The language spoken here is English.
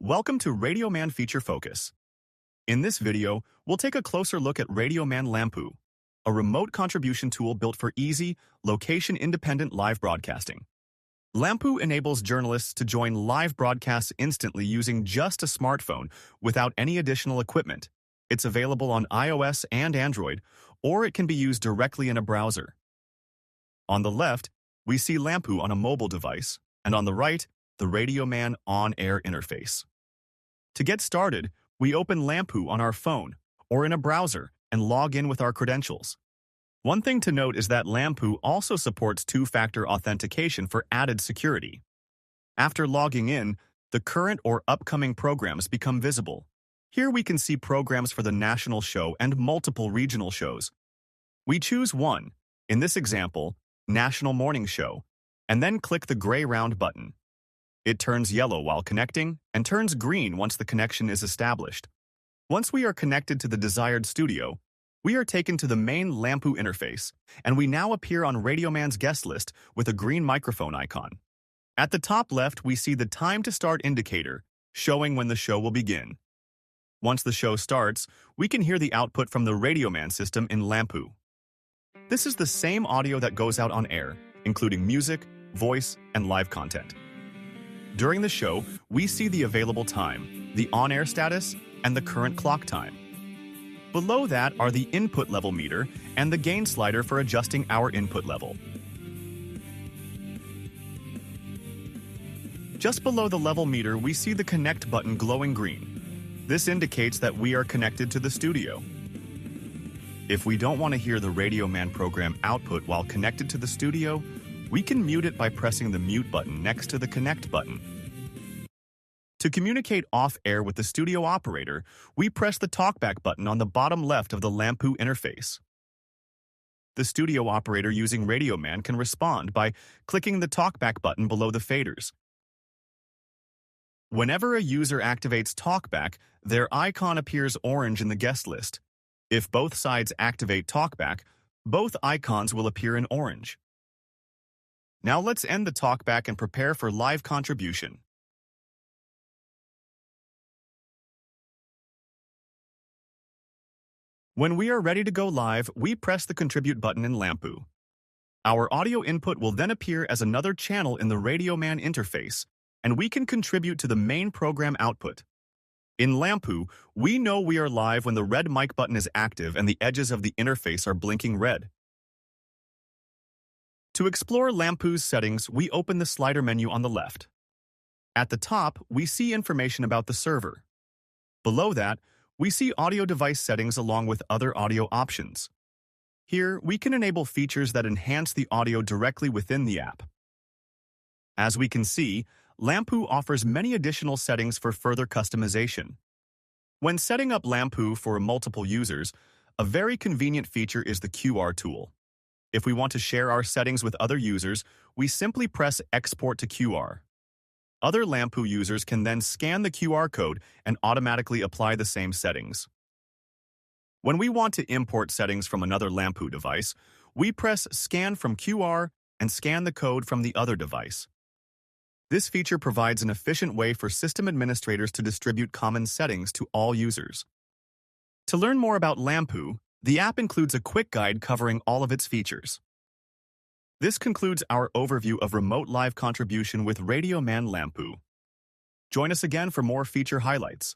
Welcome to RadioMan Feature Focus. In this video, we'll take a closer look at RadioMan Lamppu, a remote contribution tool built for easy, location-independent live broadcasting. Lamppu enables journalists to join live broadcasts instantly using just a smartphone without any additional equipment. It's available on iOS and Android, or it can be used directly in a browser. On the left, we see Lamppu on a mobile device, and on the right, the RadioMan on-air interface. To get started, we open Lamppu on our phone or in a browser and log in with our credentials. One thing to note is that Lamppu also supports two-factor authentication for added security. After logging in, the current or upcoming programs become visible. Here we can see programs for the national show and multiple regional shows. We choose one, in this example, National Morning Show, and then click the gray round button. It turns yellow while connecting and turns green once the connection is established. Once we are connected to the desired studio, we are taken to the main Lamppu interface, and we now appear on RadioMan's guest list with a green microphone icon. At the top left, we see the time to start indicator, showing when the show will begin. Once the show starts, we can hear the output from the RadioMan system in Lamppu. This is the same audio that goes out on air, including music, voice, and live content. During the show, we see the available time, the on-air status, and the current clock time. Below that are the input level meter and the gain slider for adjusting our input level. Just below the level meter, we see the connect button glowing green. This indicates that we are connected to the studio. If we don't want to hear the RadioMan program output while connected to the studio, we can mute it by pressing the mute button next to the connect button. To communicate off-air with the studio operator, we press the Talkback button on the bottom left of the Lamppu interface. The studio operator using RadioMan can respond by clicking the Talkback button below the faders. Whenever a user activates Talkback, their icon appears orange in the guest list. If both sides activate Talkback, both icons will appear in orange. Now let's end the Talkback and prepare for live contribution. When we are ready to go live, we press the Contribute button in Lamppu. Our audio input will then appear as another channel in the RadioMan interface, and we can contribute to the main program output. In Lamppu, we know we are live when the red mic button is active and the edges of the interface are blinking red. To explore Lamppu's settings, we open the slider menu on the left. At the top, we see information about the server. Below that, we see audio device settings along with other audio options. Here, we can enable features that enhance the audio directly within the app. As we can see, Lamppu offers many additional settings for further customization. When setting up Lamppu for multiple users, a very convenient feature is the QR tool. If we want to share our settings with other users, we simply press Export to QR. Other Lamppu users can then scan the QR code and automatically apply the same settings. When we want to import settings from another Lamppu device, we press Scan from QR and scan the code from the other device. This feature provides an efficient way for system administrators to distribute common settings to all users. To learn more about Lamppu, the app includes a quick guide covering all of its features. This concludes our overview of remote live contribution with RadioMan Lamppu. Join us again for more feature highlights.